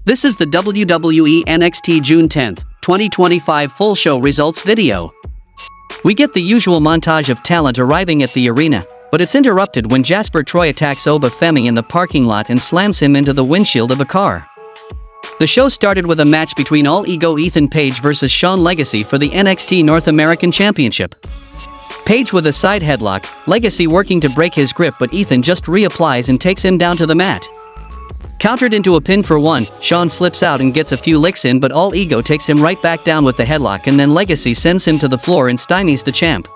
This is the WWE NXT June 10, 2025 full show results video. We get the usual montage of talent arriving at the arena, but it's interrupted when Jasper Troy attacks Oba-Femi in the parking lot and slams him into the windshield of a car. The show started with a match between All Ego Ethan Page vs Sean Legacy for the NXT North American Championship. Page with a side headlock, Legacy working to break his grip, but Ethan just reapplies and takes him down to the mat. Countered into a pin for one, Sean slips out and gets a few licks in, but All Ego takes him right back down with the headlock, and then Legacy sends him to the floor and stymies the champ.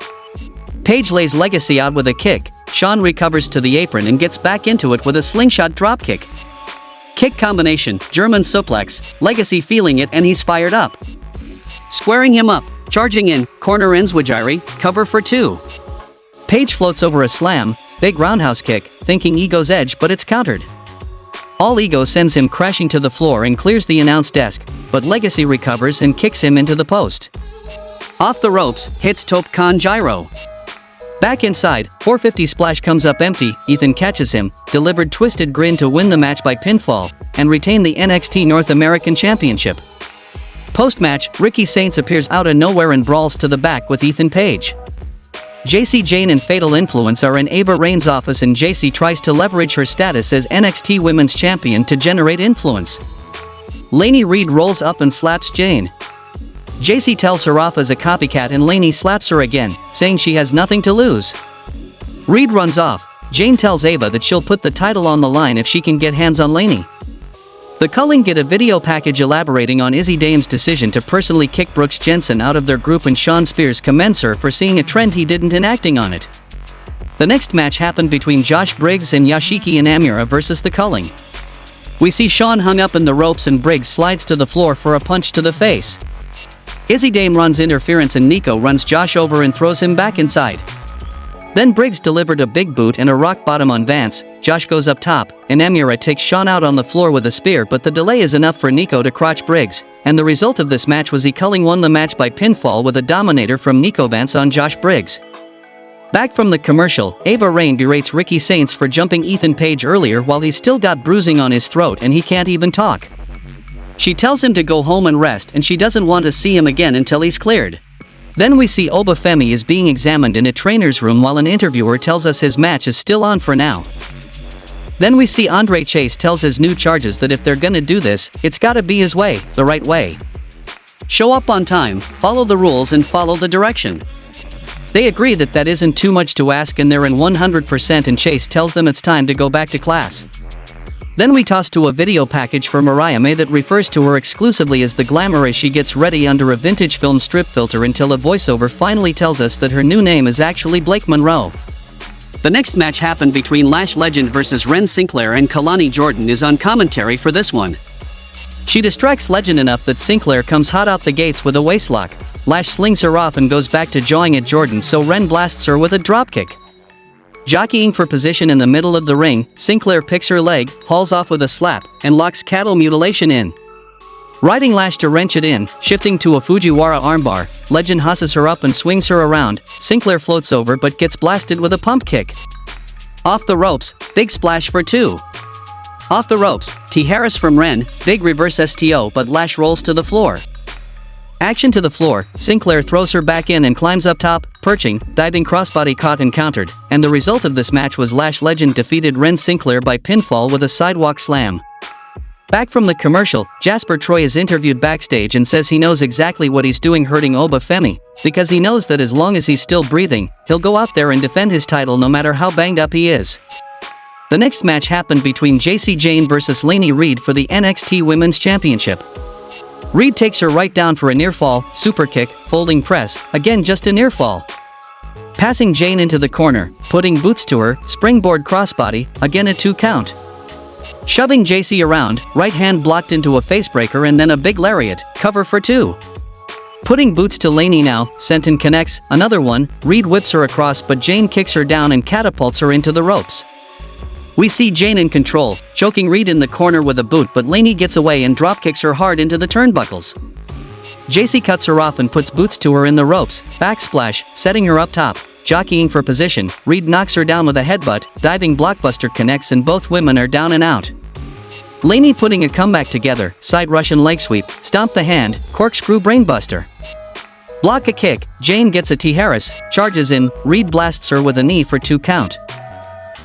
Page lays Legacy out with a kick, Sean recovers to the apron and gets back into it with a slingshot dropkick. Kick combination, German suplex, Legacy feeling it and he's fired up. Squaring him up, charging in, corner enziguri, cover for two. Page floats over a slam, big roundhouse kick, thinking Ego's edge, but it's countered. All Ego sends him crashing to the floor and clears the announce desk, but Legacy recovers and kicks him into the post. Off the ropes, hits Top Con Gyro. Back inside, 450 splash comes up empty, Ethan catches him, delivered twisted grin to win the match by pinfall, and retain the NXT North American Championship. Post-match, Ricky Saints appears out of nowhere and brawls to the back with Ethan Page. Jacy Jayne and Fatal Influence are in Ava Rain's office, and Jacy tries to leverage her status as NXT Women's Champion to generate influence. Lainey Reed rolls up and slaps Jayne. Jacy tells her off as a copycat and Lainey slaps her again, saying she has nothing to lose. Reed runs off. Jayne tells Ava that she'll put the title on the line if she can get hands on Lainey. The Culling get a video package elaborating on Izzy Dame's decision to personally kick Brooks Jensen out of their group, and Sean Spears commends her for seeing a trend he didn't in acting on it. The next match happened between Josh Briggs and Yoshiki Inamura versus the Culling. We see Sean hung up in the ropes and Briggs slides to the floor for a punch to the face. Izzy Dame runs interference and Nico runs Josh over and throws him back inside. Then Briggs delivered a big boot and a rock bottom on Vance. Josh goes up top, and Inamura takes Sean out on the floor with a spear, but the delay is enough for Nico to crotch Briggs, and the result of this match was Culling won the match by pinfall with a dominator from Nico Vance on Josh Briggs. Back from the commercial, Ava Rain berates Ricky Saints for jumping Ethan Page earlier while he's still got bruising on his throat and he can't even talk. She tells him to go home and rest, and she doesn't want to see him again until he's cleared. Then we see Oba-Femi is being examined in a trainer's room while an interviewer tells us his match is still on for now. Then we see Andre Chase tells his new charges that if they're gonna do this, it's gotta be his way, the right way. Show up on time, follow the rules and follow the direction. They agree that that isn't too much to ask, and they're in 100%, and Chase tells them it's time to go back to class. Then we toss to a video package for Mariah May that refers to her exclusively as the Glamour as she gets ready under a vintage film strip filter, until a voiceover finally tells us that her new name is actually Blake Monroe. The next match happened between Lash Legend vs Ren Sinclair, and Kalani Jordan is on commentary for this one. She distracts Legend enough that Sinclair comes hot out the gates with a waistlock. Lash slings her off and goes back to jawing at Jordan, so Ren blasts her with a dropkick. Jockeying for position in the middle of the ring, Sinclair picks her leg, hauls off with a slap, and locks cattle mutilation in. Riding Lash to wrench it in, shifting to a Fujiwara armbar, Legend husses her up and swings her around. Sinclair floats over but gets blasted with a pump kick. Off the ropes, big splash for two. Off the ropes, T. Harris from Ren, big reverse STO, but Lash rolls to the floor. Action to the floor, Sinclair throws her back in and climbs up top, perching, diving crossbody caught and countered, and the result of this match was Lash Legend defeated Ren Sinclair by pinfall with a sidewalk slam. Back from the commercial, Jasper Troy is interviewed backstage and says he knows exactly what he's doing hurting Oba-Femi, because he knows that as long as he's still breathing, he'll go out there and defend his title no matter how banged up he is. The next match happened between Jacy Jayne vs Lainey Reed for the NXT Women's Championship. Reed takes her right down for a near fall, super kick, folding press, again just a near fall. Passing Jayne into the corner, putting boots to her, springboard crossbody, again a 2 count. Shoving Jacy around, right hand blocked into a facebreaker and then a big lariat, cover for 2. Putting boots to Lainey now, Senton connects, another one, Reed whips her across but Jayne kicks her down and catapults her into the ropes. We see Jayne in control, choking Reed in the corner with a boot, but Lainey gets away and dropkicks her hard into the turnbuckles. Jacy cuts her off and puts boots to her in the ropes, backsplash, setting her up top. Jockeying for position, Reed knocks her down with a headbutt, diving blockbuster connects and both women are down and out. Laney putting a comeback together, side Russian leg sweep, stomp the hand, corkscrew brainbuster. Block a kick, Jayne gets a T-Harris, charges in, Reed blasts her with a knee for 2 count.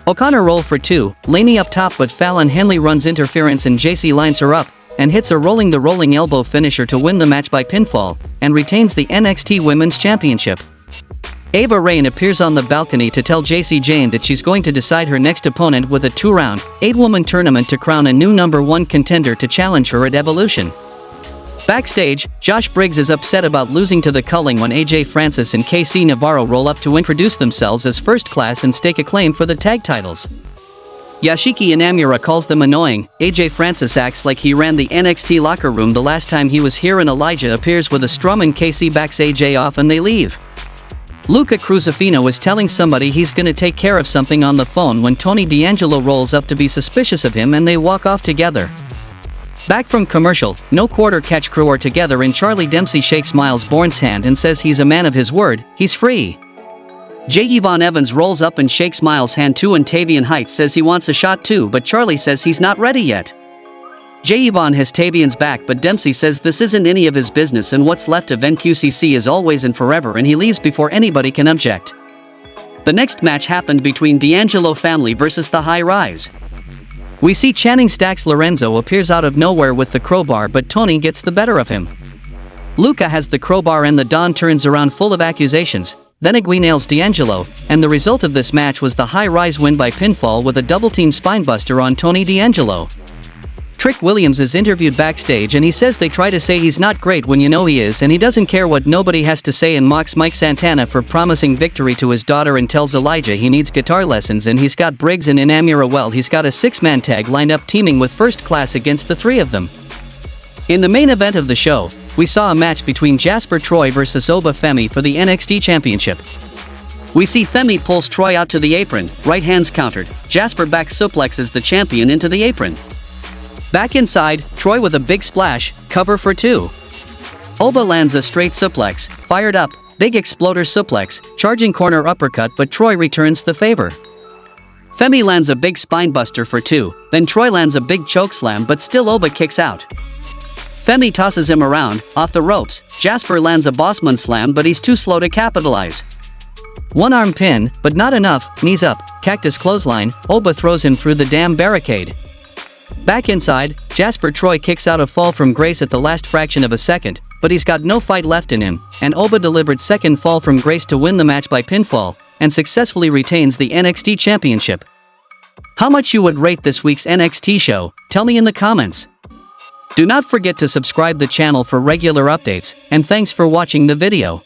O'Connor roll for 2, Laney up top but Fallon Henley runs interference and Jacy lines her up, and hits a rolling elbow finisher to win the match by pinfall, and retains the NXT Women's Championship. Ava Raine appears on the balcony to tell Jacy Jayne that she's going to decide her next opponent with a 2-round, 8-woman tournament to crown a new #1 contender to challenge her at Evolution. Backstage, Josh Briggs is upset about losing to the Culling when AJ Francis and KC Navarro roll up to introduce themselves as first class and stake a claim for the tag titles. Yoshiki Inamura calls them annoying, AJ Francis acts like he ran the NXT locker room the last time he was here, and Elijah appears with a strum and KC backs AJ off and they leave. Luca Cruzifino is telling somebody he's gonna take care of something on the phone when Tony D'Angelo rolls up to be suspicious of him and they walk off together. Back from commercial, no quarter catch crew are together and Charlie Dempsey shakes Miles Bourne's hand and says he's a man of his word, he's free. J. Yvonne Evans rolls up and shakes Miles' hand too, and Tavian Heights says he wants a shot too, but Charlie says he's not ready yet. J. Yvonne has Tavian's back but Dempsey says this isn't any of his business and what's left of NQCC is always and forever, and he leaves before anybody can object. The next match happened between D'Angelo family versus the High Rise. We see Channing Stacks Lorenzo appears out of nowhere with the crowbar but Tony gets the better of him. Luca has the crowbar and the Don turns around full of accusations, then Igui nails D'Angelo, and the result of this match was the High Rise win by pinfall with a double-team spinebuster on Tony D'Angelo. Trick Williams is interviewed backstage and he says they try to say he's not great when you know he is, and he doesn't care what nobody has to say, and mocks Mike Santana for promising victory to his daughter and tells Elijah he needs guitar lessons, and he's got Briggs and Inamura. Well, he's got a 6-man tag lined up teaming with First Class against the 3 of them. In the main event of the show, we saw a match between Jasper Troy versus Oba Femi for the NXT Championship. We see Femi pulls Troy out to the apron, right hands countered, Jasper back suplexes the champion into the apron. Back inside, Troy with a big splash, cover for 2. Oba lands a straight suplex, fired up, big exploder suplex, charging corner uppercut, but Troy returns the favor. Femi lands a big spinebuster for 2, then Troy lands a big chokeslam but still Oba kicks out. Femi tosses him around, off the ropes, Jasper lands a bossman slam but he's too slow to capitalize. One arm pin, but not enough, knees up, cactus clothesline, Oba throws him through the damn barricade. Back inside, Jasper Troy kicks out a fall from grace at the last fraction of a second, but he's got no fight left in him, and Oba delivered second fall from grace to win the match by pinfall, and successfully retains the NXT Championship. How much you would rate this week's NXT show? Tell me in the comments. Do not forget to subscribe the channel for regular updates, and thanks for watching the video.